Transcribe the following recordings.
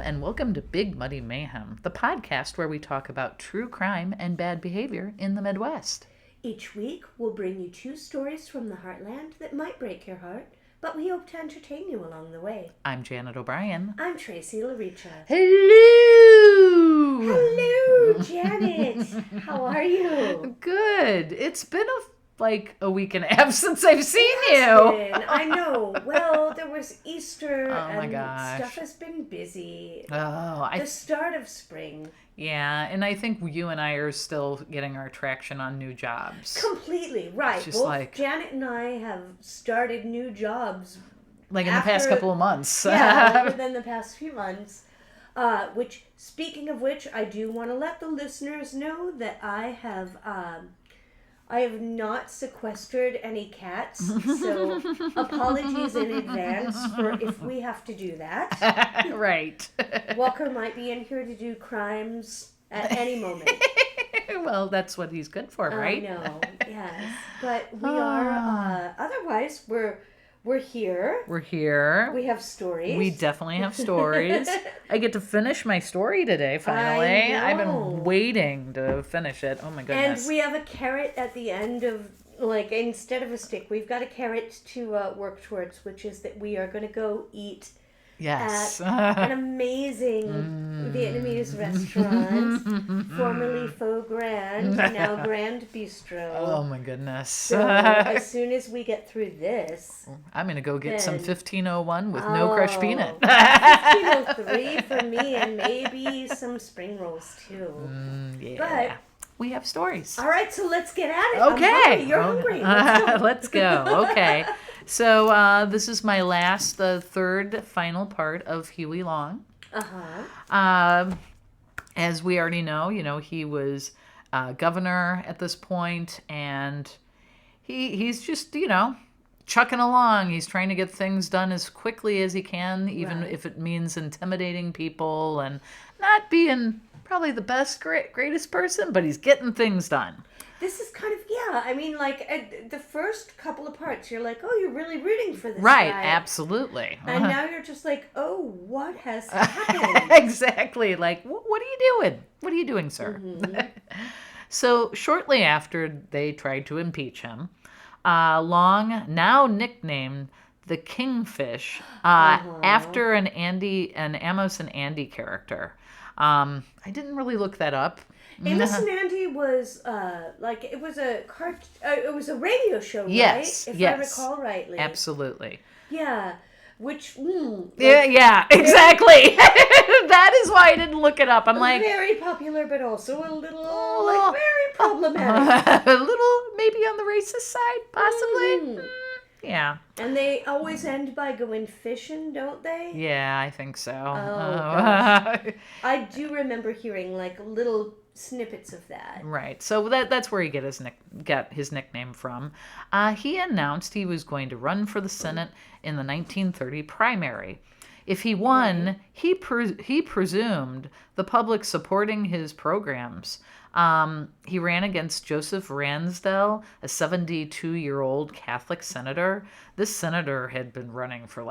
and welcome to Big Muddy Mayhem, the podcast where we talk about true crime and bad behavior in the Midwest. Each week, we'll bring you 2 stories from the heartland that might break your heart, but we hope to entertain you along the way. I'm Janet O'Brien. I'm Tracey Laricha. Hello! Hello, Janet! How are you? Good. It's been a week and a half since I've seen you. I know. Well, there was Easter and stuff has been busy. The start of spring. Yeah, and I think you and I are still getting our traction on new jobs. Completely, right. Both Janet and I have started new jobs. In the past couple of months. Yeah, within the past few months. Speaking of which, I do want to let the listeners know that I have not sequestered any cats, so apologies in advance for if we have to do that. Right. Walker might be in here to do crimes at any moment. Well, that's what he's good for, right? I know, yes. But we are, otherwise, we're here. We're here. We have stories. We definitely have stories. I get to finish my story today, finally. I've been waiting to finish it. Oh, my goodness. And we have a carrot at the end of, instead of a stick, we've got a carrot to work towards, which is that we are going to go eat at an amazing Vietnamese restaurant, formerly Pho Grand, now Grand Bistro. Oh my goodness. So as soon as we get through this, I'm going to go get some 1501 with no crushed peanut. 1503 for me, and maybe some spring rolls too. Yeah. But we have stories. All right, so let's get at it. Okay. I'm hungry. You're hungry. Let's go. Okay. So this is my last, third, final part of Huey Long. As we already know, he was governor at this point, and he's just, chucking along. He's trying to get things done as quickly as he can, even if it means intimidating people and not being probably the best, greatest person, but he's getting things done. This is kind of, the first couple of parts, you're like, oh, you're really rooting for this guy. Right, absolutely. And now you're just like, oh, what has happened? Exactly. Like, what are you doing? What are you doing, sir? Mm-hmm. So shortly after they tried to impeach him, Long, now nicknamed the Kingfish, after an Amos and Andy character. I didn't really look that up. Amos and Andy was it was a radio show, right? Yes, if I recall rightly. Absolutely. Yeah, which yeah, exactly. That is why I didn't look it up. I'm like very popular, but also a little very problematic. A little maybe on the racist side, possibly. Yeah. And they always end by going fishing, don't they? Yeah, I think so. Gosh. I do remember hearing little snippets of that. Right. So that's where he got his nickname from. He announced he was going to run for the Senate in the 1930 primary. If he won, he presumed the public supporting his programs. He ran against Joseph Ransdell, a 72-year-old Catholic senator. This senator had been running for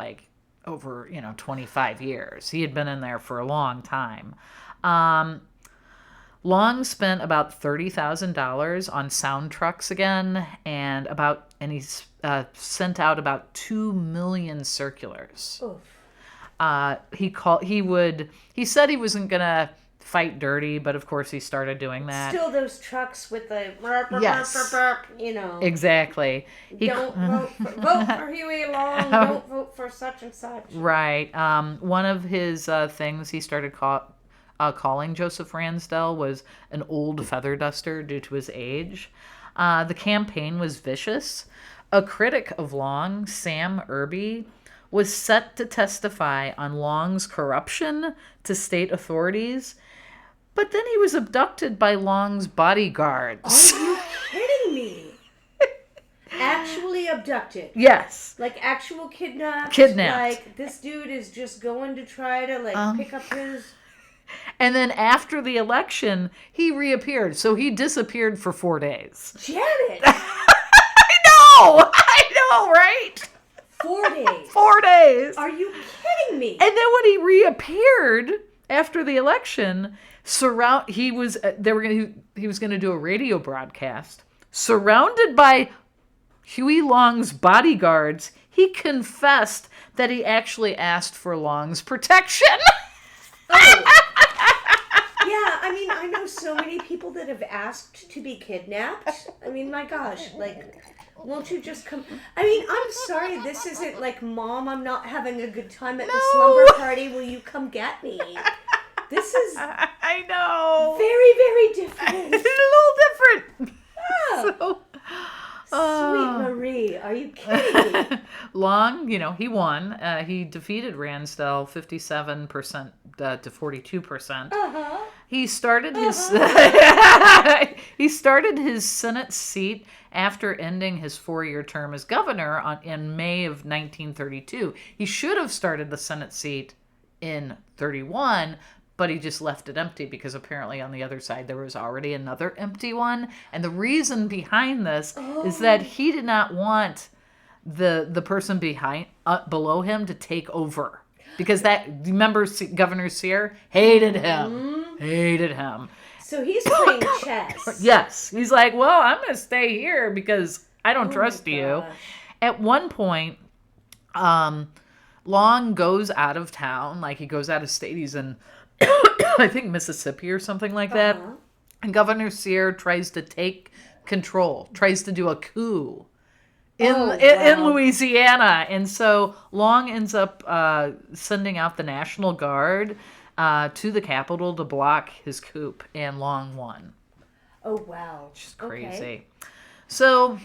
over 25 years. He had been in there for a long time. Long spent about $30,000 on sound trucks again, and he sent out about 2 million circulars. Oof. He said he wasn't gonna fight dirty, but of course he started doing that. Still those trucks with the Exactly. Don't vote for Huey Long. Don't vote for such and such. Right. One of his things he started calling Joseph Ransdell was an old feather duster due to his age. The campaign was vicious. A critic of Long, Sam Irby, was set to testify on Long's corruption to state authorities, but then he was abducted by Long's bodyguards. Are you kidding me? Actually abducted? Yes. Actual kidnapped? Kidnapped. This dude is just going to try to, pick up his... And then after the election, he reappeared. So he disappeared for 4 days. Janet! I know, right? 4 days. 4 days. Are you kidding me? And then when he reappeared after the election, he was going to do a radio broadcast. Surrounded by Huey Long's bodyguards, he confessed that he actually asked for Long's protection. Oh. Yeah, I mean, I know so many people that have asked to be kidnapped. I mean, my gosh, like, won't you just come? I mean, I'm sorry, this isn't like, Mom, I'm not having a good time at the slumber party. Will you come get me? This is... I know. Very, very different. It's a little different. Yeah. Sweet Marie, are you kidding me? Long, he won. He defeated Ransdell 57% to 42%. Uh-huh. He started his he started his Senate seat after ending his 4-year term as governor in May of 1932. He should have started the Senate seat in 31, but he just left it empty because apparently on the other side there was already another empty one. And the reason behind this is that he did not want the person below him to take over. Because remember Governor Sear hated him. So he's playing chess. Yes. He's like, well, I'm going to stay here because I don't trust you. At one point, Long goes out of town. Like, he goes out of state. He's in, I think, Mississippi or something like that. And Governor Sear tries to take control, tries to do a coup in Louisiana. And so Long ends up sending out the National Guard to the Capitol to block his coup, and Long won. Oh, wow. Which is crazy. Okay. So,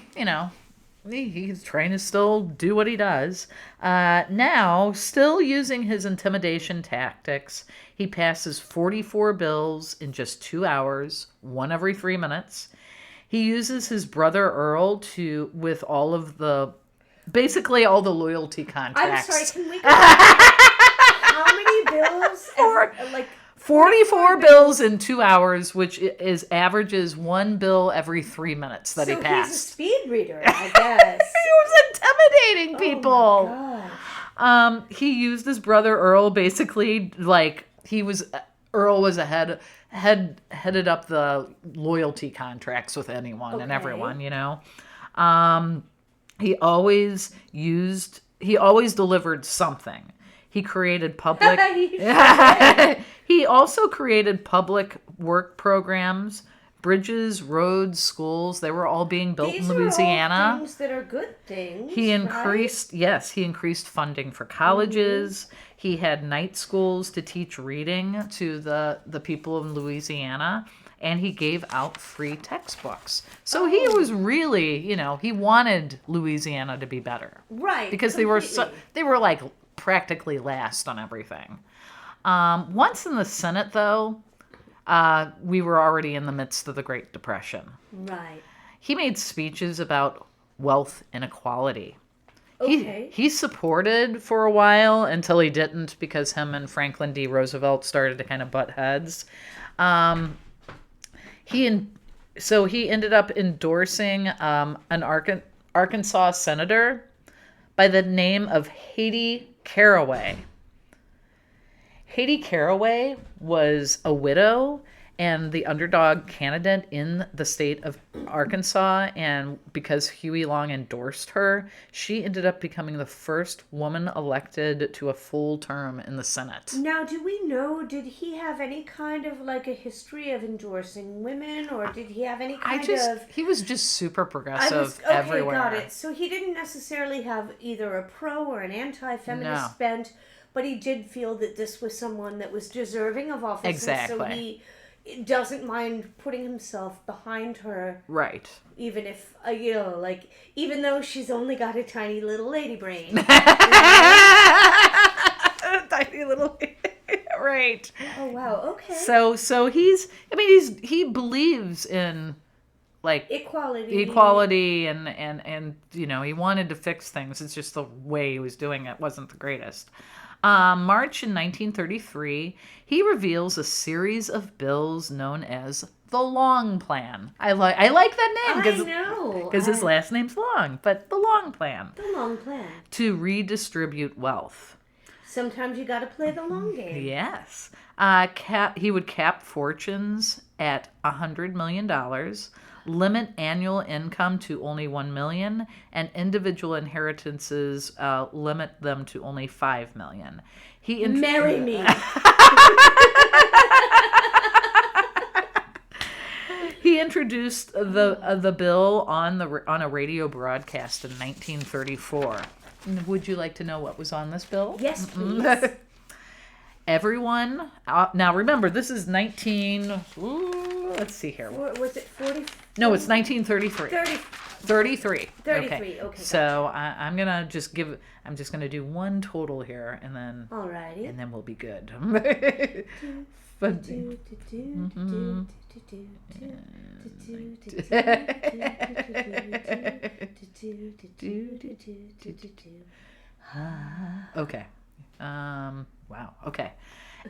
he's trying to still do what he does. Now, still using his intimidation tactics, he passes 44 bills in just 2 hours, one every 3 minutes. He uses his brother Earl with all of basically all the loyalty contracts. I'm sorry, can we go how many bills? 44 bills in 2 hours, which averages 1 bill every 3 minutes that he passed. He's a speed reader, I guess. He was intimidating people. Oh my gosh. He used his brother Earl basically Earl was headed up the loyalty contracts with anyone and everyone, He always delivered something. He created public He also created public work programs, bridges, roads, schools. They were all being built in Louisiana. These are all things that are good things. He increased funding for colleges. Mm-hmm. He had night schools to teach reading to the people of Louisiana, and he gave out free textbooks. So he was really, he wanted Louisiana to be better. Right. Because they were like practically last on everything. Once in the Senate, though, we were already in the midst of the Great Depression. Right. He made speeches about wealth inequality. Okay. He supported for a while until he didn't because him and Franklin D. Roosevelt started to kind of butt heads. He ended up endorsing an Arkansas senator by the name of Hayti Caraway. Hayti Caraway was a widow and the underdog candidate in the state of Arkansas, and because Huey Long endorsed her, she ended up becoming the first woman elected to a full term in the Senate. Now, do we know, did he have any kind of like a history of endorsing women, or did he have any kind of... He was just super progressive everywhere. Okay, got it. So he didn't necessarily have either a pro or an anti-feminist bent, but he did feel that this was someone that was deserving of office. Exactly. And so he doesn't mind putting himself behind her. Right. Even if, even though she's only got a tiny little lady brain. Tiny little... Right. Oh, wow. Okay. So he believes in, like... Equality and he wanted to fix things. It's just the way he was doing it wasn't the greatest. March in 1933, he reveals a series of bills known as the Long Plan. I like that name because his last name's Long, but the long plan. The long plan. To redistribute wealth. Sometimes you got to play the long game. Yes. He would cap fortunes at $100 million, limit annual income to only $1 million, and individual inheritances limit them to only $5 million. Marry me. He introduced the bill on a radio broadcast in 1934. Would you like to know what was on this bill? Yes, please. Everyone, now remember, this is let's see here. Was it 40? No, it's 1933. 33. 33, okay. So I'm just going to do one total here, and then Alrighty. And then we'll be good. Okay. Wow. Okay.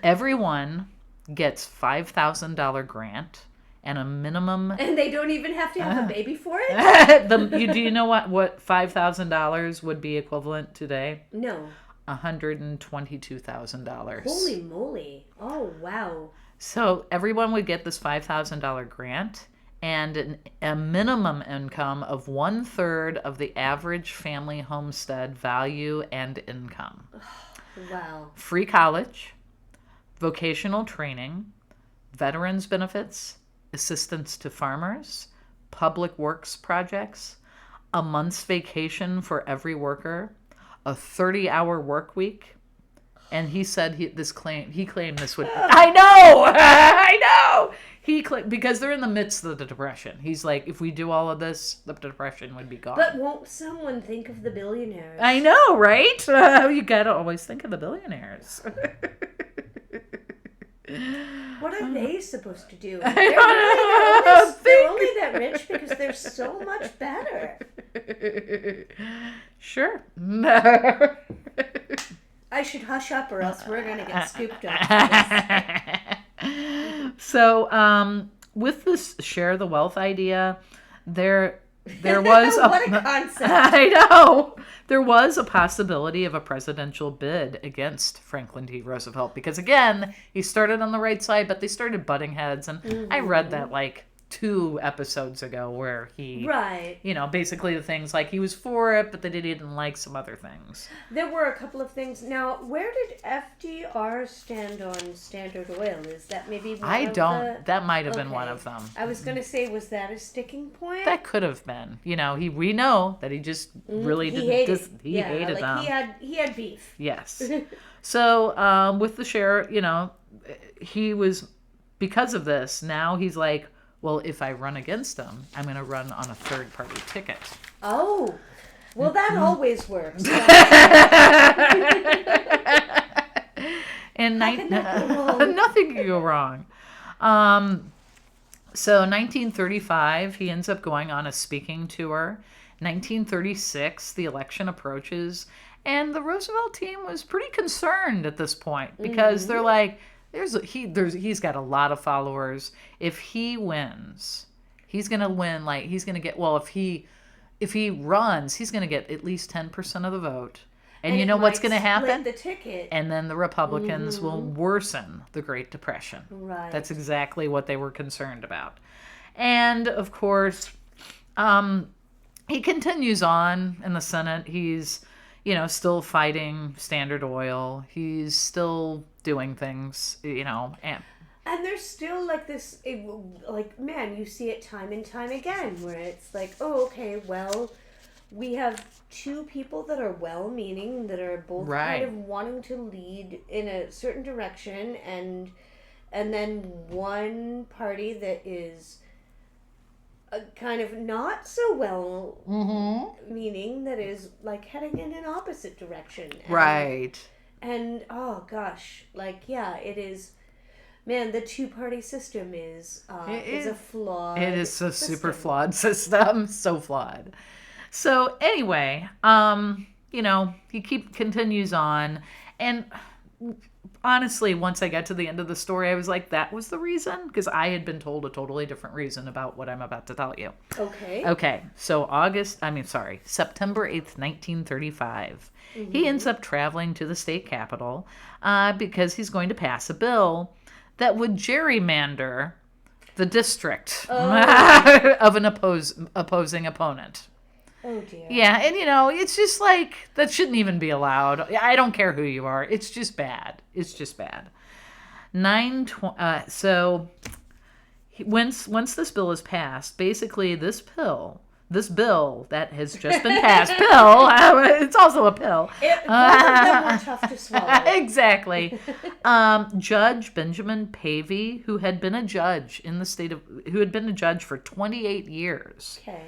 Everyone gets $5,000 grant and a minimum. And they don't even have to have a baby for it? Do you know what $5,000 would be equivalent today? No. $122,000. Holy moly. Oh, wow. So everyone would get this $5,000 grant and a minimum income of 1/3 of the average family homestead value and income. Wow. Free college, vocational training, veterans benefits, assistance to farmers, public works projects, a month's vacation for every worker, a 30-hour work week. And he said he claimed this would. I know. He claimed, because they're in the midst of the Depression. He's like, if we do all of this, the Depression would be gone. But won't someone think of the billionaires? I know, right? You gotta always think of the billionaires. What are they supposed to do? I don't know. They're only that rich because they're so much better. Sure. I should hush up or else we're going to get scooped up. So, with this share the wealth idea, there was what a concept. I know. There was a possibility of a presidential bid against Franklin D. Roosevelt because, again, he started on the right side, but they started butting heads. And I read that 2 episodes ago where he, basically the things like he was for it, but that he didn't like some other things. There were a couple of things. Now, where did FDR stand on Standard Oil? Is that maybe one that might have been one of them. I was going to say, was that a sticking point? That could have been. We know that he just really hated them. He had beef. Yes. So, with the share, he was, because of this, now he's like, well, if I run against him, I'm going to run on a third-party ticket. Oh, well, that always works. And nothing can go wrong. So 1935, he ends up going on a speaking tour. 1936, the election approaches, and the Roosevelt team was pretty concerned at this point because they're like, he's got a lot of followers. If he wins, he's gonna win. He's gonna get. Well, if he runs, he's gonna get at least 10% of the vote. And you know what's gonna happen? The ticket. And then the Republicans will worsen the Great Depression. Right. That's exactly what they were concerned about. And of course, he continues on in the Senate. He's still fighting Standard Oil. He's still doing things, and there's still this, man, you see it time and time again where it's like, oh, okay, well, we have 2 people that are well-meaning, that are both kind of wanting to lead in a certain direction, and then one party that is kind of not so well meaning, that is heading in an opposite direction. And oh gosh, it is, man, the 2-party system is a flawed It is a system. super flawed system. So flawed. So anyway, he continues on, and honestly, once I got to the end of the story, I was like, that was the reason? Because I had been told a totally different reason about what I'm about to tell you. Okay. Okay, so September 8th, 1935. He ends up traveling to the state capitol because he's going to pass a bill that would gerrymander the district of an opposing opponent. Oh, dear. Yeah, and it's just like, that shouldn't even be allowed. I don't care who you are. It's just bad. It's just bad. Once this bill is passed, basically this bill that has just been passed, it's also a pill. Both of them were tough to swallow. Exactly. Judge Benjamin Pavey, who had been a judge for 28 years. Okay.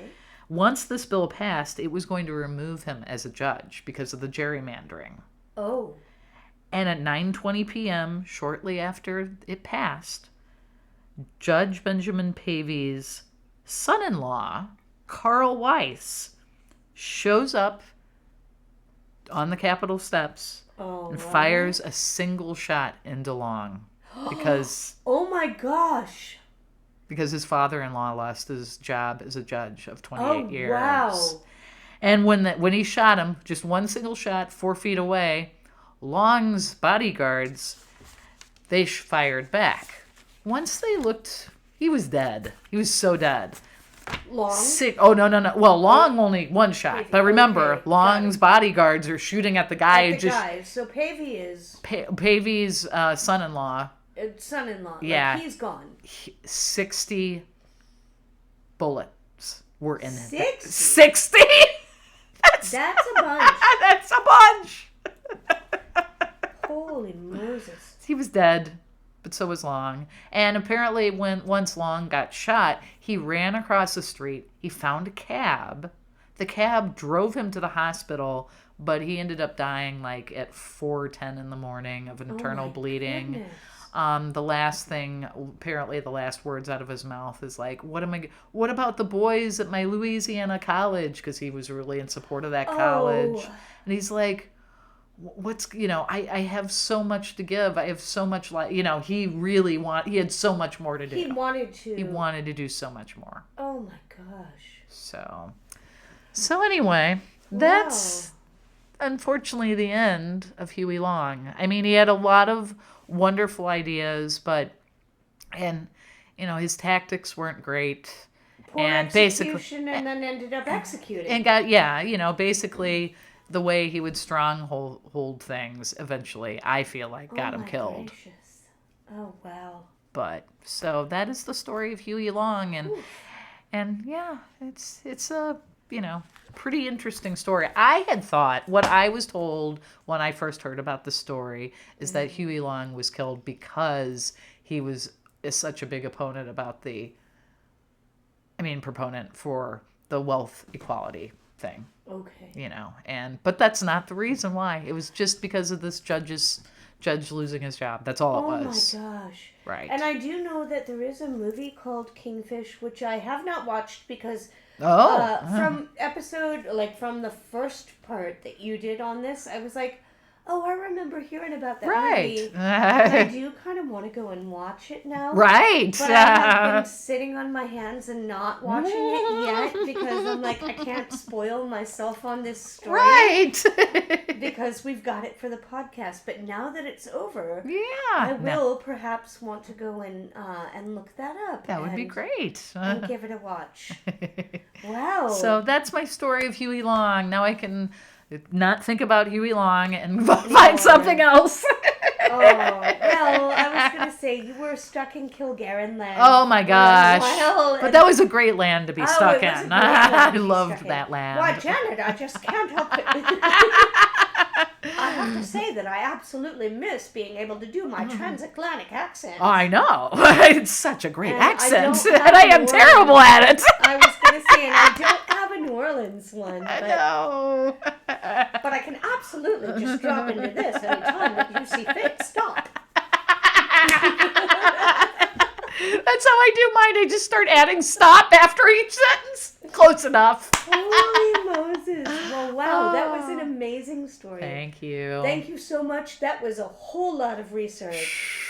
Once this bill passed, it was going to remove him as a judge because of the gerrymandering. Oh. And at 9:20 p.m., shortly after it passed, Judge Benjamin Pavey's son-in-law, Carl Weiss, shows up on the Capitol steps and fires a single shot into Long because... Oh my gosh! Because his father-in-law lost his job as a judge of 28 years. Wow. And when he shot him, just one single shot, 4 feet away, Long's bodyguards, they fired back. Once they looked, he was dead. He was so dead. Long? No. Well, Long only one shot. But remember, Long's bodyguards are shooting at the guy. So Pavey is... Pavey's son-in-law. Son-in-law. Yeah. Like, he's gone. 60 bullets were in it. 60? 60? That's a bunch. That's a bunch. Holy Moses. He was dead, but so was Long. And apparently once Long got shot, he ran across the street. He found a cab. The cab drove him to the hospital, but he ended up dying like at 4:10 in the morning of internal bleeding. Goodness. The last words out of his mouth is like, what about the boys at my Louisiana college? Because he was really in support of that college. And he's like, I have so much to give. I have so much he had so much more to do. He wanted to do so much more. Oh my gosh. So anyway, that's unfortunately the end of Huey Long. I mean, he had a lot of wonderful ideas, but his tactics weren't great. Poor execution, and then ended up executing. And got basically the way he would stronghold things eventually, I feel like, got him killed. Gracious. Oh wow. But so that is the story of Huey Long, and it's a pretty interesting story. I had thought, what I was told when I first heard about the story is that Huey Long was killed because he was such a big proponent for the wealth equality thing. Okay. But that's not the reason why. It was just because of this judge losing his job. That's all it was. Oh my gosh. Right. And I do know that there is a movie called Kingfish, which I have not watched because from the first part that you did on this, I was like, oh, I remember hearing about that movie. And I do kind of want to go and watch it now. Right. But I have been sitting on my hands and not watching it yet because I'm like, I can't spoil myself on this story. Right. Because we've got it for the podcast. But now that it's over, I will perhaps want to go and look that up. That would be great. And give it a watch. Wow. So that's my story of Huey Long. Now I can not think about Huey Long and find something else. Well, I was going to say you were stuck in Kilgarren land. Oh my gosh. But that was a great land to be stuck in. I loved that land. Why, Janet, I just can't help it. I have to say that I absolutely miss being able to do my transatlantic accent. I know. It's such a great accent. And I am terrible at it. I was going to say, and I don't have a New Orleans one. I know. But I can absolutely just drop into this anytime that you see fit. Stop. That's how I do mine. I just start adding stop after each sentence. Close enough. Holy Moses. Well, wow, that was an amazing story. Thank you. Thank you so much. That was a whole lot of research.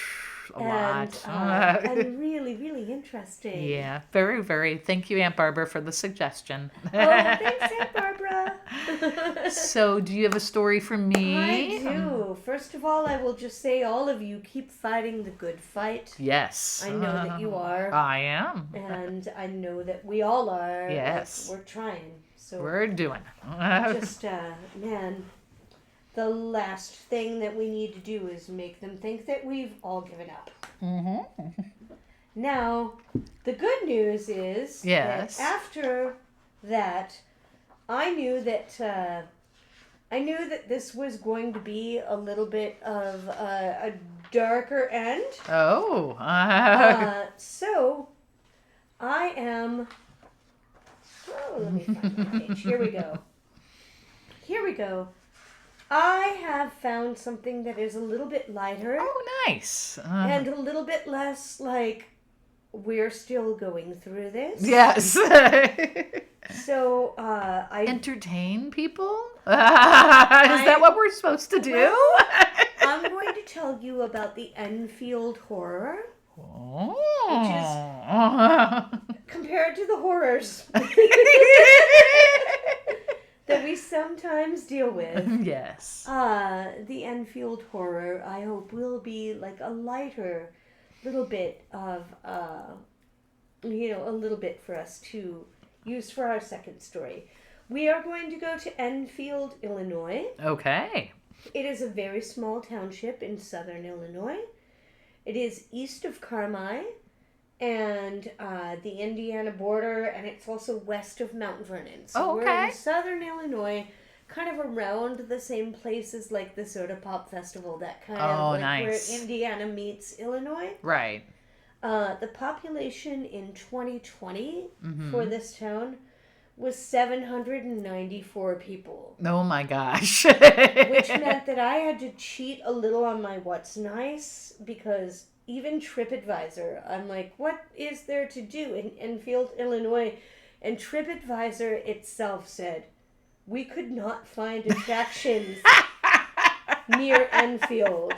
Lot. And really, really interesting. Yeah, very, very. Thank you, Aunt Barbara, for the suggestion. Oh, thanks, Aunt Barbara. So, do you have a story for me? I do. First of all, I will just say all of you keep fighting the good fight. Yes. I know that you are. I am. And I know that we all are. Yes. Like, we're trying. So we're doing. Just, man, the last thing that we need to do is make them think that we've all given up. Mm-hmm. Now, the good news is yes. that after that, I knew that this was going to be a little bit of a darker end. Oh. So, I am... Oh, let me find my page. Here we go. I have found something that is a little bit lighter. Oh, nice. And a little bit less like we're still going through this. Yes. So I entertain people. Is that what we're supposed to do? Well, I'm going to tell you about the Enfield Horror. Oh. Which is compared to the horrors that we sometimes deal with. Yes. The Enfield Horror, I hope, will be like a lighter little bit of, a little bit for us to use for our second story. We are going to go to Enfield, Illinois. Okay. It is a very small township in southern Illinois. It is east of Carmi and the Indiana border, and it's also west of Mount Vernon. So we're in southern Illinois, kind of around the same places like the Soda Pop Festival, that kind of nice. where Indiana meets Illinois. Right. The population in 2020 for this town was 794 people. Oh my gosh. Which meant that I had to cheat a little on my What's Nice, because even TripAdvisor, I'm like, what is there to do in Enfield, Illinois? And TripAdvisor itself said, we could not find attractions near Enfield.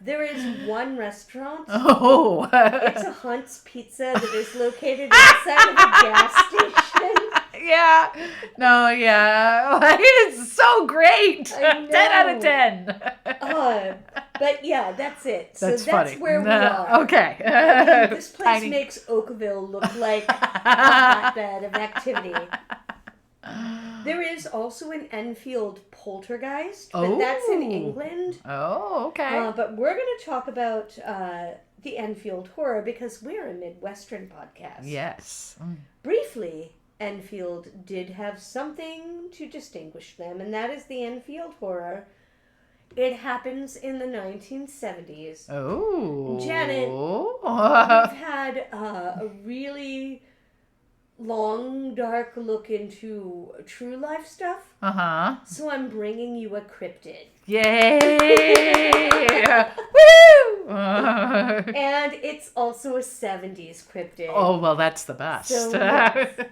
There is one restaurant. Oh. It's a Hunt's Pizza that is located inside of a gas station. Yeah. No, yeah. It's so great. 10 out of 10. But yeah, that's it. So that's funny. Where we are. Okay. This place makes Oakville look like a hotbed of activity. There is also an Enfield poltergeist, but that's in England. Oh, okay. But we're going to talk about the Enfield Horror because we're a Midwestern podcast. Yes. Briefly, Enfield did have something to distinguish them, and that is the Enfield Horror. It happens in the 1970s. Oh. Janet, we've had a really long, dark look into true life stuff. Uh-huh. So I'm bringing you a cryptid. Yay! Woo! And it's also a 70s cryptid. Oh, well, that's the best. So, yes.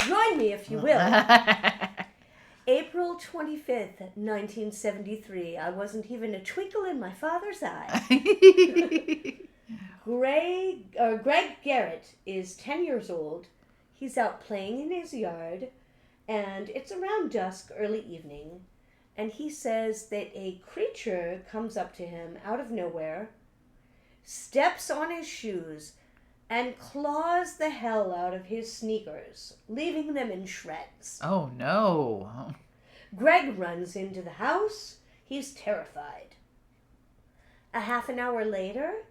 Join me if you will. April 25th, 1973. I wasn't even a twinkle in my father's eye. Greg Garrett is 10 years old. He's out playing in his yard, and it's around dusk, early evening, and he says that a creature comes up to him out of nowhere, steps on his shoes, and claws the hell out of his sneakers, leaving them in shreds. Oh, no. Greg runs into the house. He's terrified. A half an hour later,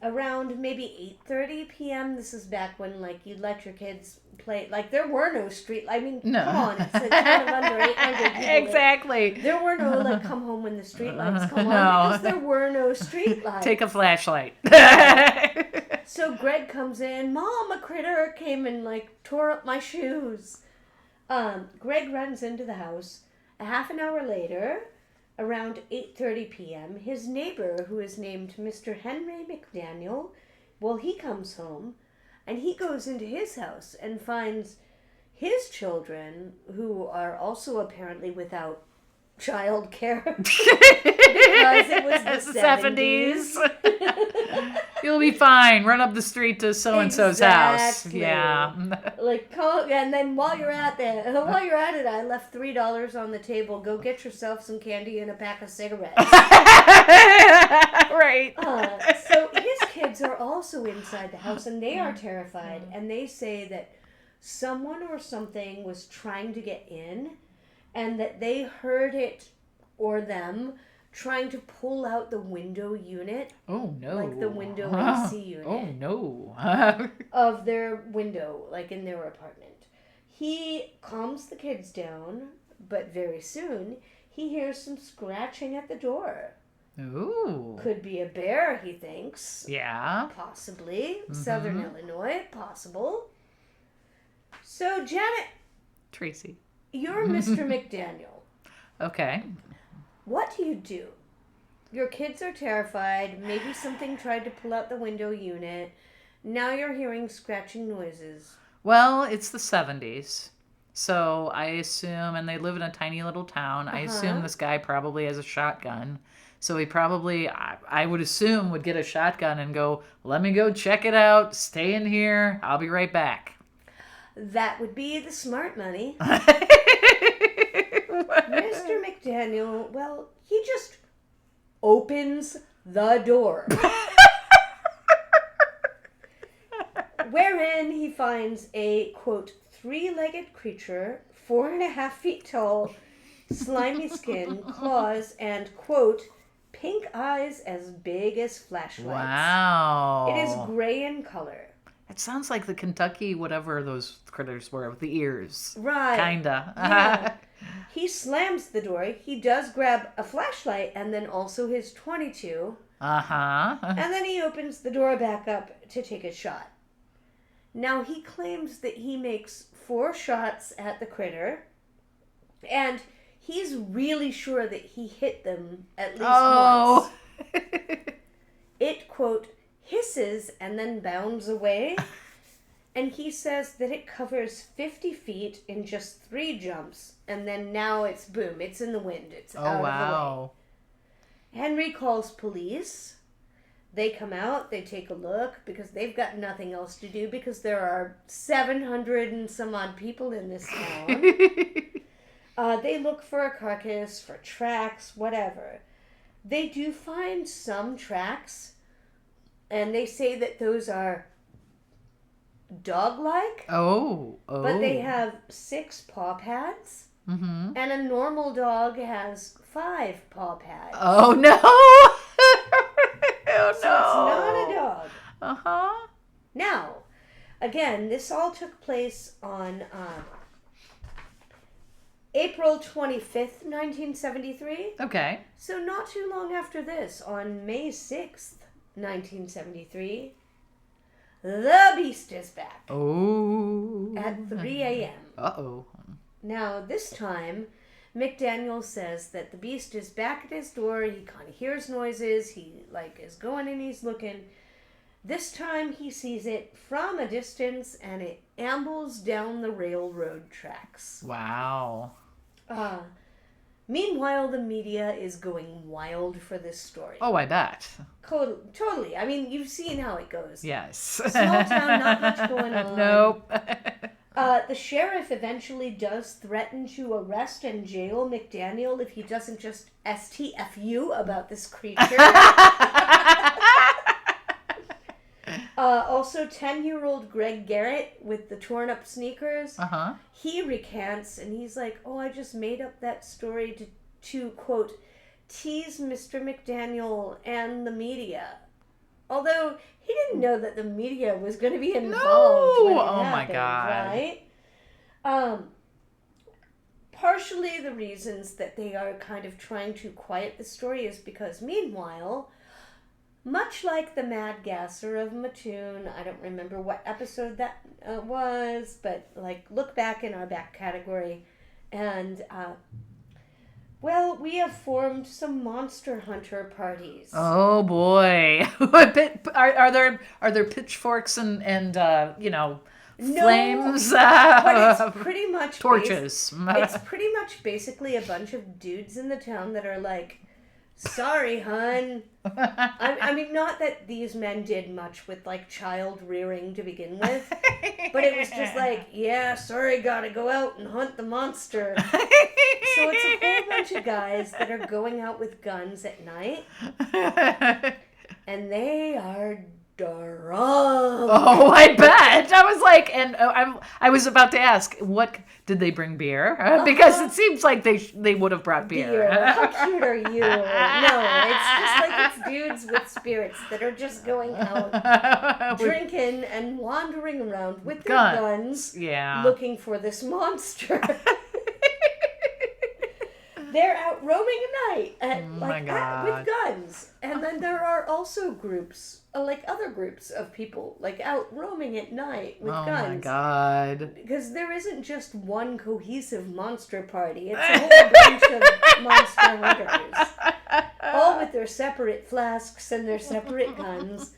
around maybe 8:30 p.m., this is back when, like, you'd let your kids play, like, there were no street, I mean, no. Come on, it's a town of under 800 people. Exactly. There were no, like, come home when the street lights come on, because there were no street lights. Take a flashlight. So Greg comes in, Mom, a critter came and, like, tore up my shoes. Greg runs into the house. A half an hour later, around 8:30 p.m., his neighbor, who is named Mr. Henry McDaniel, Well, he comes home and he goes into his house and finds his children, who are also apparently without child care because it was the 70s. You'll be fine. Run up the street to so-and-so's house. Yeah. Like, and then while you're at it, I left $3 on the table. Go get yourself some candy and a pack of cigarettes. Right. So his kids are also inside the house, and they are terrified, and they say that someone or something was trying to get in, and that they heard it, or them, trying to pull out the window unit. Oh, no. Like the window AC unit. Oh, no. Of their window, like in their apartment. He calms the kids down, but very soon he hears some scratching at the door. Ooh. Could be a bear, he thinks. Yeah. Possibly. Mm-hmm. Southern Illinois, possible. So, Janet. Tracey. You're Mr. McDaniel. Okay. What do you do? Your kids are terrified. Maybe something tried to pull out the window unit. Now you're hearing scratching noises. Well, it's the 70s. So I assume, and they live in a tiny little town, I assume this guy probably has a shotgun. So he probably, I would assume, would get a shotgun and go, let me go check it out. Stay in here. I'll be right back. That would be the smart money. Mr. McDaniel, well, he just opens the door. Wherein he finds a, quote, 3-legged creature, 4.5 feet tall, slimy skin, claws, and, quote, pink eyes as big as flashlights. Wow. It is gray in color. It sounds like the Kentucky whatever those critters were with the ears. Right. Kinda. Yeah. He slams the door. He does grab a flashlight and then also his .22. Uh-huh. And then he opens the door back up to take a shot. Now he claims that he makes 4 shots at the critter. And he's really sure that he hit them at least once. It, quote, hisses and then bounds away. And he says that it covers 50 feet in just 3 jumps. And then now it's boom. It's in the wind. It's out of the way. Henry calls police. They come out. They take a look because they've got nothing else to do because there are 700 and some odd people in this town. They look for a carcass, for tracks, whatever. They do find some tracks. And they say that those are dog-like. Oh. But they have 6 paw pads. Mm-hmm. And a normal dog has 5 paw pads. Oh, no. Oh, so no. It's not a dog. Uh-huh. Now, again, this all took place on April 25th, 1973. Okay. So not too long after this, on May 6th, 1973, the Beast is back. Oh. At 3 a.m. Uh-oh. Now, this time, McDaniel says that the Beast is back at his door. He kind of hears noises. He, is going and he's looking. This time, he sees it from a distance, and it ambles down the railroad tracks. Wow. Meanwhile, the media is going wild for this story. Oh, I bet. Totally. I mean, you've seen how it goes. Yes. Small town, not much going on. Nope. The sheriff eventually does threaten to arrest and jail McDaniel if he doesn't just STFU about this creature. Also, 10-year-old Greg Garrett with the torn-up sneakers, he recants, and he's like, I just made up that story to quote, tease Mr. McDaniel and the media. Although, he didn't know that the media was going to be involved when it happened, my God. Right? Partially the reasons that they are kind of trying to quiet the story is because, meanwhile, much like the Mad Gasser of Mattoon, I don't remember what episode that was, but look back in our back category, and Well, we have formed some monster hunter parties. Oh boy. Are there pitchforks and flames? But it's pretty much torches. It's pretty much basically a bunch of dudes in the town that are like, sorry, hun. I mean, not that these men did much with like child rearing to begin with, but it was just like, yeah, sorry, gotta go out and hunt the monster. So it's a whole bunch of guys that are going out with guns at night, and they are drunk. Oh, I bet. I was like, and I was about to ask, what did they bring beer? Because it seems like they would have brought beer. How cute are you? No, it's just like it's dudes with spirits that are just going out, drinking and wandering around with their guns, looking for this monster. They're out roaming at night with guns. And then there are also groups, like other groups of people, like out roaming at night with guns. Oh my God. Because there isn't just one cohesive monster party. It's a whole bunch of monster hunters. All with their separate flasks and their separate guns.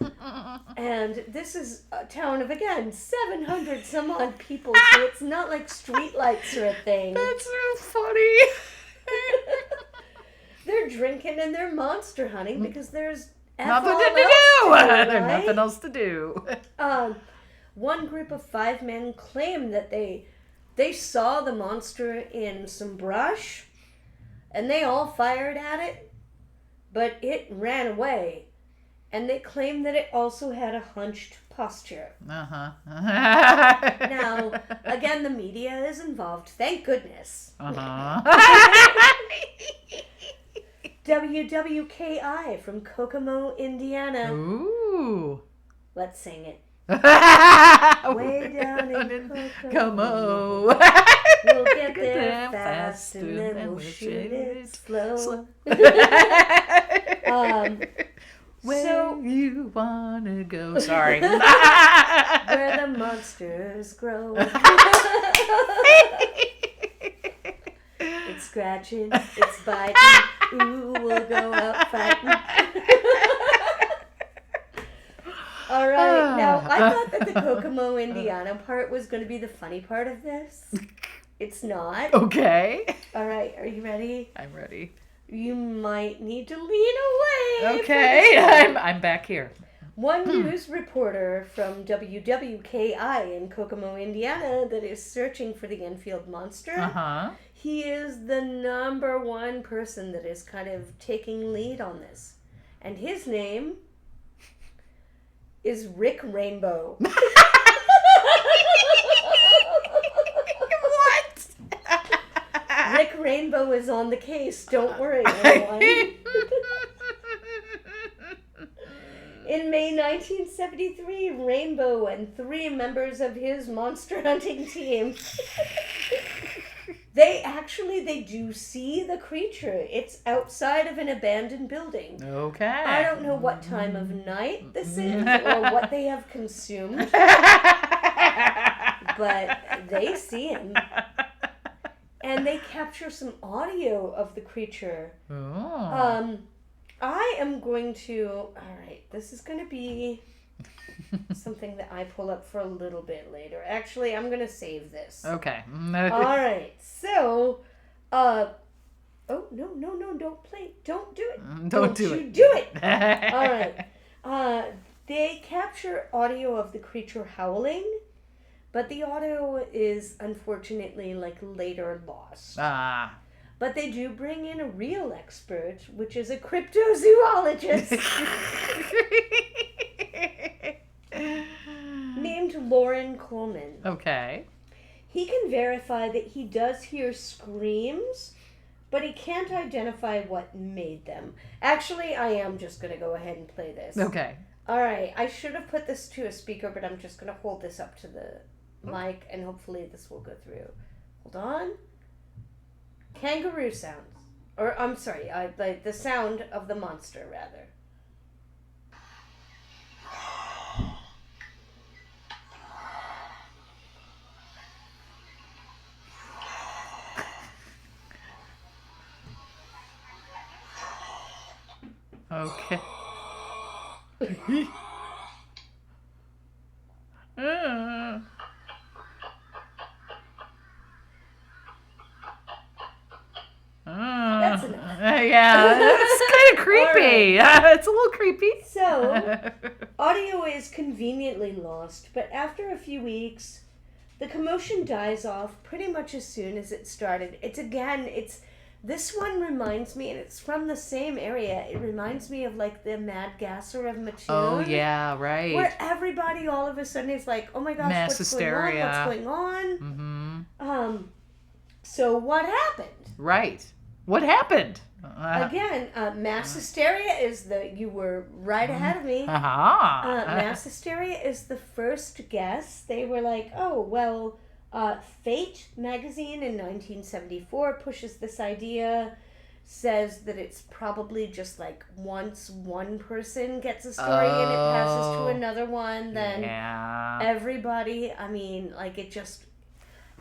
And this is a town of, again, 700 some odd people, so it's not like street lights are a thing. That's so funny. They're drinking and they're monster hunting because there's nothing to do. Right? There's nothing else to do. One group of 5 men claim that they saw the monster in some brush, and they all fired at it, but it ran away, and they claim that it also had a hunched posture. Now, again, the media is involved. Thank goodness. WWKI from Kokomo, Indiana. Ooh. Let's sing it. Way down in Kokomo. We'll get there fast and then we'll shoot it slow. Where you wanna go? Sorry. Where the monsters grow. It's scratching, it's biting. Ooh, we'll go out fighting. All right. Now, I thought that the Kokomo, Indiana part was going to be the funny part of this. It's not. Okay. All right. Are you ready? I'm ready. You might need to lean away. Okay. I'm back here. One news reporter from WWKI in Kokomo, Indiana, that is searching for the Enfield monster. He is the #1 person that is kind of taking lead on this. And his name is Rick Rainbow. What? Rick Rainbow is on the case. Don't worry, everyone. In May 1973, Rainbow and 3 members of his monster hunting team they do see the creature. It's outside of an abandoned building. Okay. I don't know what time of night this is or what they have consumed, but they see him. And they capture some audio of the creature. Oh. I am going to... All right, this is going to be something that I pull up for a little bit later. Actually, I'm going to save this. Okay. All right, so... oh, no, don't play. Don't do it. Don't do it. Do it. All right. They capture audio of the creature howling, but the audio is unfortunately later lost. But they do bring in a real expert, which is a cryptozoologist named Lauren Coleman. Okay. He can verify that he does hear screams, but he can't identify what made them. Actually, I am just going to go ahead and play this. Okay. All right. I should have put this to a speaker, but I'm just going to hold this up to the mic, and hopefully this will go through. Hold on. Kangaroo sounds. Or, I'm sorry, the sound of the monster, rather. Okay. That's enough. Yeah, it's kind of creepy. Right. It's a little creepy. So, audio is conveniently lost, but after a few weeks, the commotion dies off pretty much as soon as it started. This one reminds me, and it's from the same area, it reminds me of like the Mad Gasser of Mattoon. Oh, yeah, right. Where everybody all of a sudden is like, oh my gosh, Mass what's hysteria. going on? Mm-hmm. So what happened? Right. What happened? Again, mass hysteria is you were right ahead of me. Mass hysteria is the first guess. They were like, oh, well, Fate magazine in 1974 pushes this idea, says that it's probably just like once one person gets a story and it passes to another one, then everybody, I mean, like it just...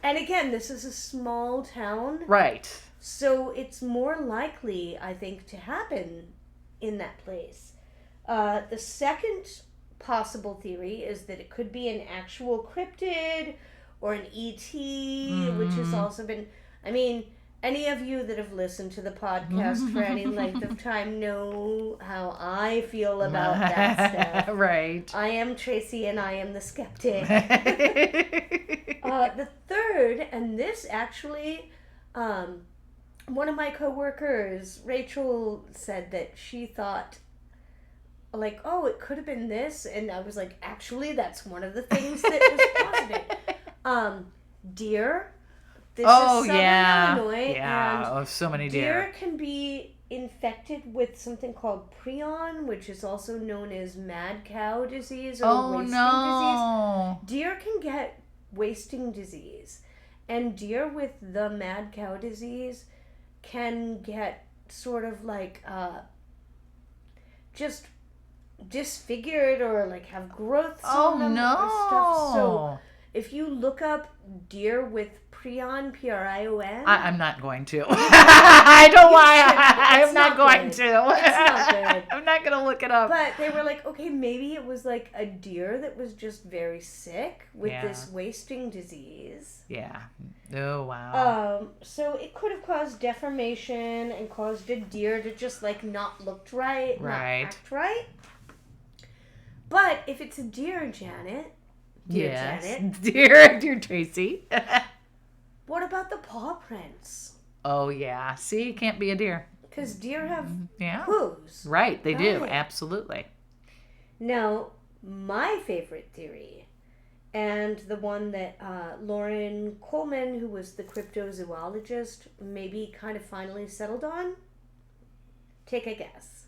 And again, this is a small town. Right. So it's more likely, I think, to happen in that place. The second possible theory is that it could be an actual cryptid or an ET, which has also been... I mean, any of you that have listened to the podcast for any length of time know how I feel about that stuff. Right. I am Tracey and I am the skeptic. The third, and this actually... one of my coworkers, Rachel, said that she thought, like, oh, it could have been this, and I was like, actually, that's one of the things that was positive. Deer. This is Southern Illinois. Yeah, and so many deer. Deer can be infected with something called prion, which is also known as mad cow disease or wasting disease. Deer can get wasting disease, and deer with the mad cow disease can get sort of like just disfigured or like have growths on them or stuff. So if you look up deer with prion, Prion, I'm not going to. I don't want. I'm not going to. It's not good. I'm not going to look it up. But they were like, okay, maybe it was like a deer that was just very sick with this wasting disease. Yeah. Oh, wow. So it could have caused deformation and caused a deer to just like not look right, not act right. But if it's a deer, Janet, Janet, dear Tracey. What about the paw prints? Oh, yeah. See, it can't be a deer. Because deer have hooves. Right, they do. Absolutely. Now, my favorite theory, and the one that Lauren Coleman, who was the cryptozoologist, maybe kind of finally settled on, take a guess.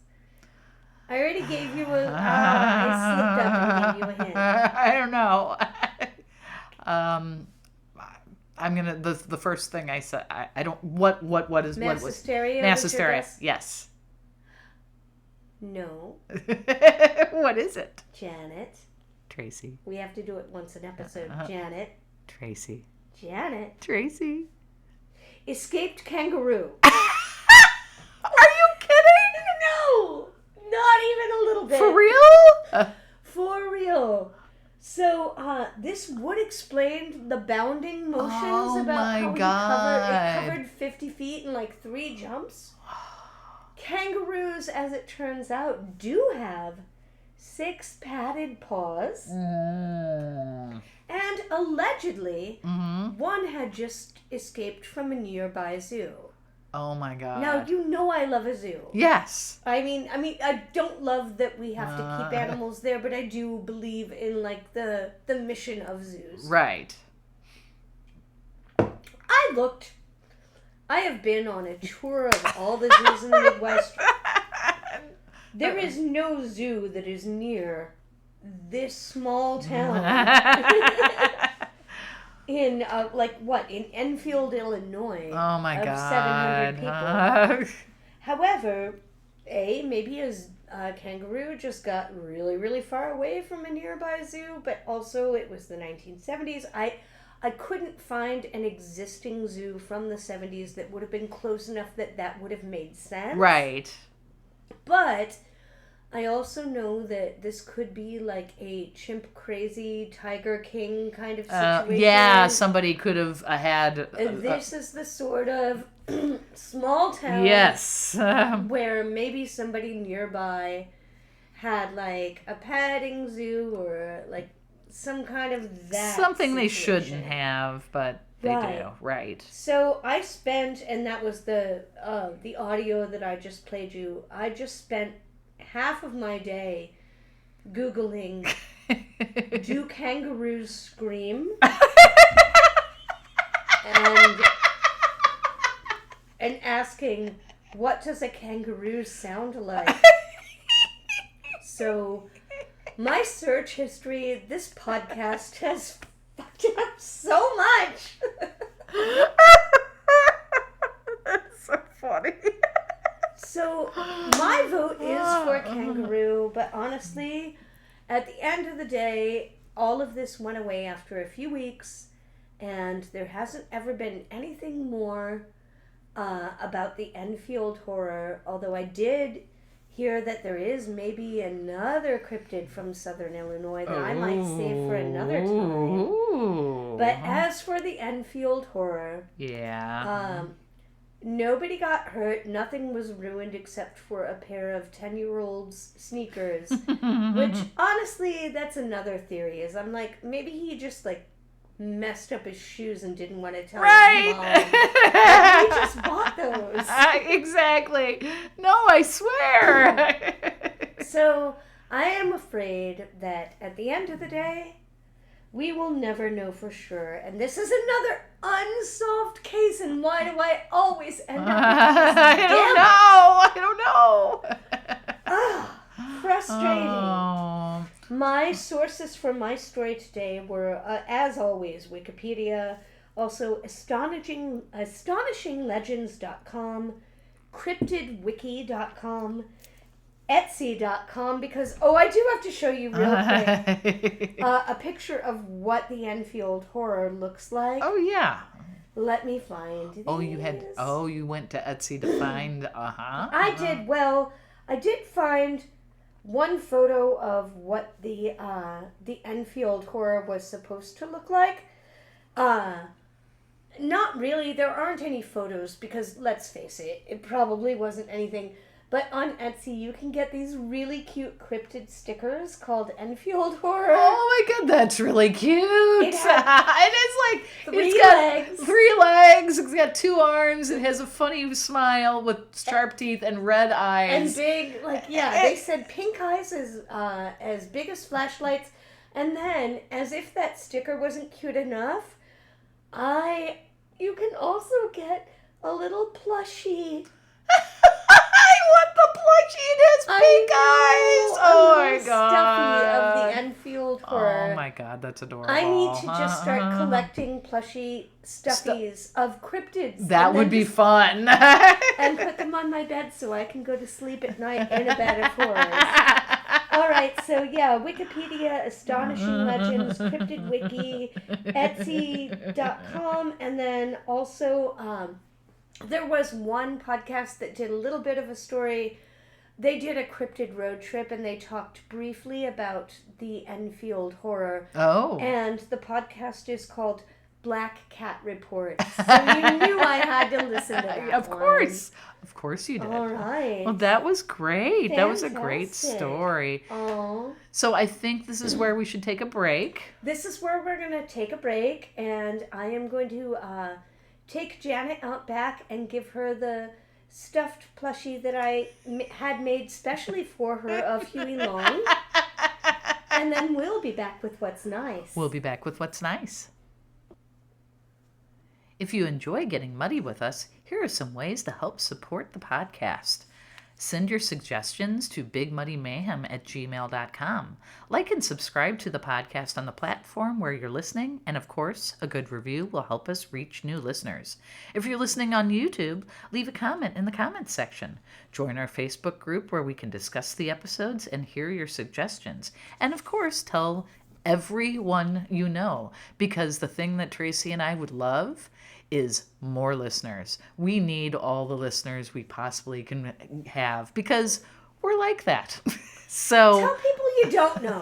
I already gave you I slipped up and gave you a hint. I don't know. I'm gonna the first thing I said. I don't. What is mass what was hysteria? Mass hysteria. Yes. No. What is it? Janet. Tracey. We have to do it once an episode. Janet. Tracy. Janet. Tracy. Escaped kangaroo. Are you kidding? No, not even a little bit. For real? For real. So this would explain the bounding motions about how he covered 50 feet in like 3 jumps. Kangaroos, as it turns out, do have 6 padded paws. And allegedly, one had just escaped from a nearby zoo. Oh my God. Now, you know I love a zoo. Yes. I mean, I don't love that we have to keep animals there, but I do believe in, like, the mission of zoos. Right. I have been on a tour of all the zoos in the Midwest. There is no zoo that is near this small town. In in Enfield, Illinois. Oh my of God. 700 people. However, maybe a kangaroo just got really, really far away from a nearby zoo, but also it was the 1970s. I couldn't find an existing zoo from the 70s that would have been close enough that would have made sense. Right. But I also know that this could be like a chimp crazy tiger king kind of situation. Yeah, somebody could have had. This is the sort of small town. Yes. Where maybe somebody nearby had like a petting zoo or like some kind of that something they situation. shouldn't have, but they do. Right. So I spent, and that was the audio that I just played you. I just spent half of my day Googling do kangaroos scream? and asking, what does a kangaroo sound like? So my search history, this podcast has fucked it up so much. That's so funny. So my vote is for kangaroo, but honestly, at the end of the day, all of this went away after a few weeks, and there hasn't ever been anything more about the Enfield Horror, although I did hear that there is maybe another cryptid from southern Illinois that I might save for another time. But as for the Enfield Horror, nobody got hurt. Nothing was ruined except for a pair of 10-year-old's sneakers. Which, honestly, that's another theory. Is I'm like, maybe he just, like, messed up his shoes and didn't want to tell his mom. He just bought those. Exactly. No, I swear. So, I am afraid that at the end of the day, we will never know for sure. And this is another unsolved case, and why do I always end up with this? I don't know. Frustrating. Oh. My sources for my story today were, as always, Wikipedia, also astonishinglegends.com, cryptidwiki.com, Etsy.com, because, I do have to show you real quick a picture of what the Enfield Horror looks like. Oh, yeah. Let me find these. You went to Etsy to find, I did, I did find one photo of what the Enfield Horror was supposed to look like. Not really. There aren't any photos because, let's face it, it probably wasn't anything. But on Etsy, you can get these really cute cryptid stickers called Enfield Horror. Oh my god, that's really cute. It is like three legs. 3 legs. It's got 2 arms. It has a funny smile with sharp teeth and red eyes. And big, they said pink eyes as big as flashlights. And then, as if that sticker wasn't cute enough, you can also get a little plushie. I want the plushie. It has pink eyes. Oh my god. Stuffy of the Enfield Horror. Oh my god, that's adorable. I need to just start collecting plushie stuffies of cryptids. That would be fun. And put them on my bed so I can go to sleep at night in a bed of horrors. All right, so Wikipedia, Astonishing Legends, Cryptid Wiki, Etsy.com, and then also there was one podcast that did a little bit of a story. They did a cryptid road trip, and they talked briefly about the Enfield Horror. Oh. And the podcast is called Black Cat Report. So you knew I had to listen to that. Of course. Of course you did. All right. Well, that was great. Fantastic. That was a great story. Oh. So I think this is where we should take a break. This is where we're going to take a break, and I am going to take Janet out back and give her the stuffed plushie that I had made specially for her of Huey Long. And then we'll be back with What's Nice. We'll be back with What's Nice. If you enjoy getting muddy with us, here are some ways to help support the podcast. Send your suggestions to bigmuddymayhem@gmail.com. Like and subscribe to the podcast on the platform where you're listening, and of course, a good review will help us reach new listeners. If you're listening on YouTube, leave a comment in the comments section. Join our Facebook group where we can discuss the episodes and hear your suggestions. And of course, tell everyone you know, because the thing that Tracey and I would love is more listeners. We need all the listeners we possibly can have because we're like that. So tell people you don't know.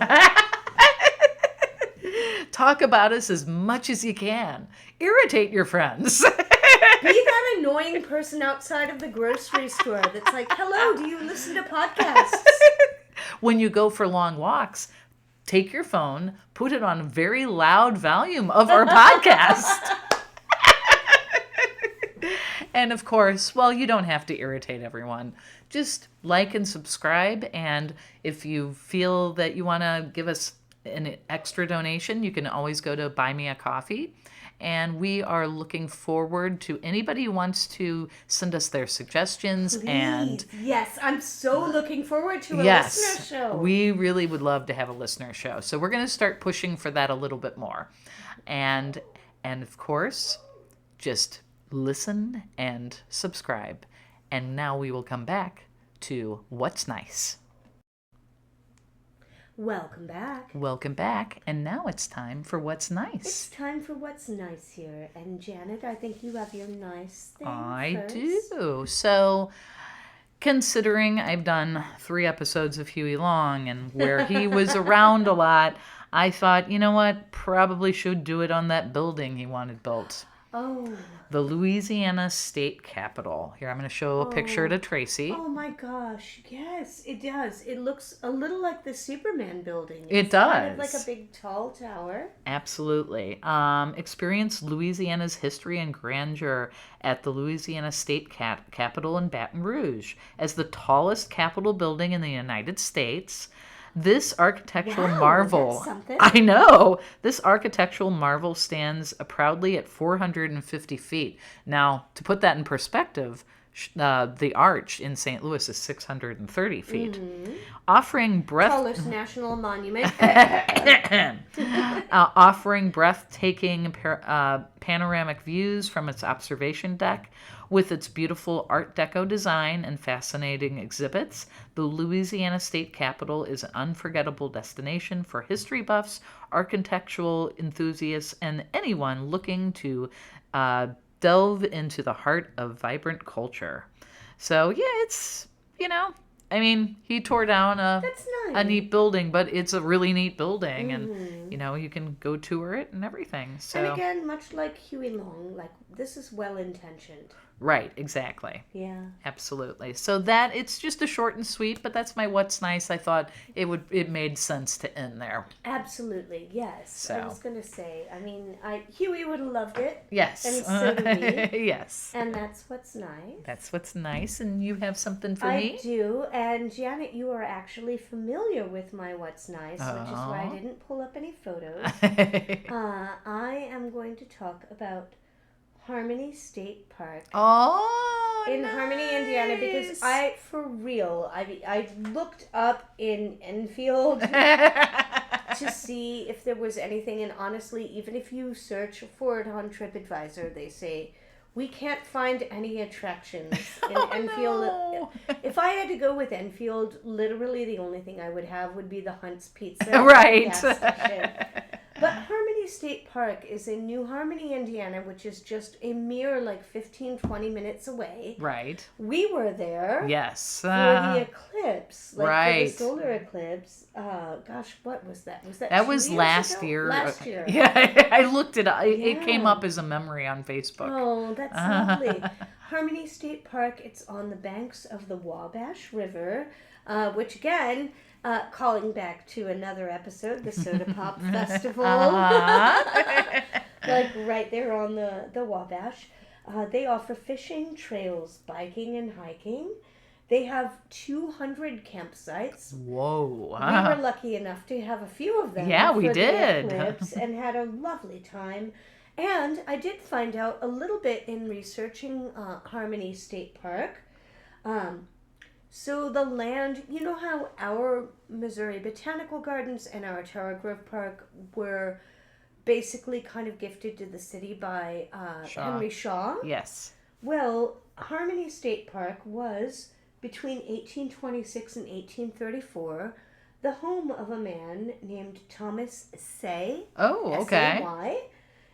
Talk about us as much as you can. Irritate your friends. Be that annoying person outside of the grocery store that's like, hello, do you listen to podcasts? When you go for long walks, take your phone, put it on a very loud volume of our podcast. And of course, well, you don't have to irritate everyone. Just like and subscribe. And if you feel that you want to give us an extra donation, you can always go to Buy Me a Coffee. And we are looking forward to anybody who wants to send us their suggestions. Please. And yes, I'm so looking forward to a listener show. We really would love to have a listener show. So we're going to start pushing for that a little bit more. And of course, just listen and subscribe. And now we will come back to What's Nice. Welcome back. Welcome back. And now it's time for What's Nice. It's time for What's Nice here. And Janet, I think you have your nice thing I first. do. So, considering I've done 3 episodes of Huey Long and where he was around a lot, I thought, you know what? Probably should do it on that building he wanted built. Oh. The Louisiana State Capitol. Here, I'm going to show a picture to Tracy. Oh my gosh. Yes, it does. It looks a little like the Superman building. It does. Kind of like a big tall tower. Absolutely. Experience Louisiana's history and grandeur at the Louisiana State Capitol in Baton Rouge. As the tallest Capitol building in the United States, this architectural marvel, that's something. I know, this architectural marvel stands proudly at 450 feet. Now, to put that in perspective, the arch in St. Louis is 630 feet, offering Tallest national monument. offering breathtaking panoramic views from its observation deck. With its beautiful Art Deco design and fascinating exhibits, the Louisiana State Capitol is an unforgettable destination for history buffs, architectural enthusiasts, and anyone looking to delve into the heart of vibrant culture. So, yeah, it's, I mean, he tore down That's nice. a neat building, but it's a really neat building, and you can go tour it and everything. So, and again, much like Huey Long, like this is well intentioned. right, exactly. Yeah. Absolutely. So it's just a short and sweet, but that's my What's Nice. I thought it made sense to end there. Absolutely, yes. So. I was gonna say, I mean, Huey would have loved it. Yes. And so do we. Yes. And that's what's nice. That's What's Nice, and you have something for me? I do, and Janet, you are actually familiar with my What's Nice, which is why I didn't pull up any photos. I am going to talk about Harmony State Park. Oh, in Harmony, Indiana, because I looked up in Enfield to see if there was anything, and honestly, even if you search for it on TripAdvisor, they say we can't find any attractions in Enfield. No. If I had to go with Enfield, literally the only thing I would have would be the Hunt's Pizza right. gas station. But Harmony State Park is in New Harmony, Indiana, which is just a mere 15-20 minutes away. Right. We were there. Yes. For the eclipse. right. For the solar eclipse. Gosh, what was that? Was that That 2 was years last ago? year. Last year. Yeah, I looked it up. It Yeah. came up as a memory on Facebook. Oh, that's lovely. Harmony State Park, it's on the banks of the Wabash River, which again... calling back to another episode, the Soda Pop Festival. Right there on the Wabash. They offer fishing, trails, biking, and hiking. They have 200 campsites. Whoa. We were lucky enough to have a few of them. Yeah, we for did. The eclipse and had a lovely time. And I did find out a little bit in researching Harmony State Park. So the land, you know how our Missouri Botanical Gardens and our Tara Grove Park were basically kind of gifted to the city by Henry Shaw? Yes. Well, Harmony State Park was, between 1826 and 1834, the home of a man named Thomas Say. Oh, okay. S-A-Y,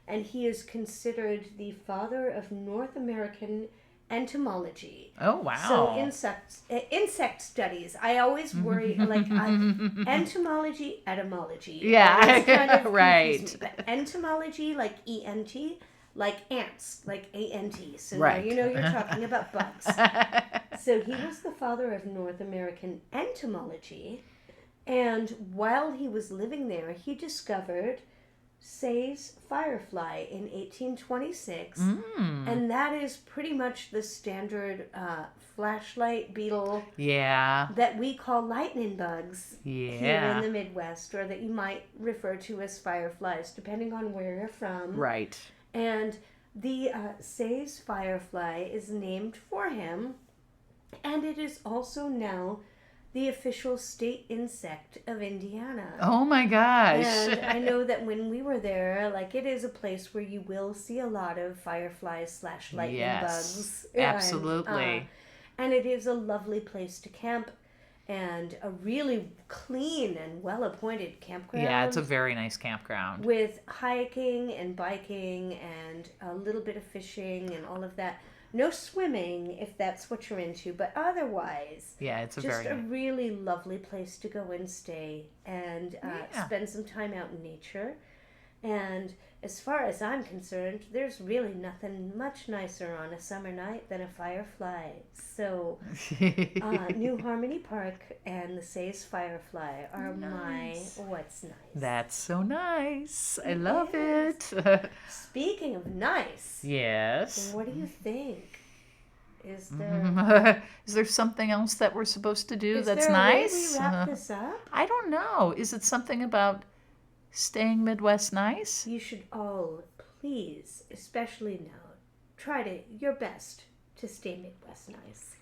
and he is considered the father of North American entomology. Oh, wow. So insect studies. I always worry, like, entomology, etymology. Yeah, kind of right. me. But entomology, like E-N-T, like ants, like A-N-T. So right. now you know you're talking about bugs. So he was the father of North American entomology. And while he was living there, he discovered Say's firefly in 1826, and that is pretty much the standard flashlight beetle that we call lightning bugs here in the Midwest, or that you might refer to as fireflies, depending on where you're from. Right. And the Say's firefly is named for him, and it is also now the official state insect of Indiana. Oh my gosh. And I know that when we were there, like, it is a place where you will see a lot of fireflies / lightning bugs. Absolutely. And it is a lovely place to camp, and a really clean and well-appointed campground. Yeah, it's a very nice campground. With hiking and biking and a little bit of fishing and all of that. No swimming, if that's what you're into, but otherwise, it's just a really lovely place to go and stay and spend some time out in nature. And as far as I'm concerned, there's really nothing much nicer on a summer night than a firefly. So, New Harmony Park and the Say's Firefly are my what's nice. That's so nice. I love it. Speaking of nice. Yes. What do you think? Is there something else that we're supposed to do that's nice? nice? Is there a way we wrap this up? I don't know. Is it something about staying Midwest nice? You should all, please, especially now, try your best to stay Midwest nice.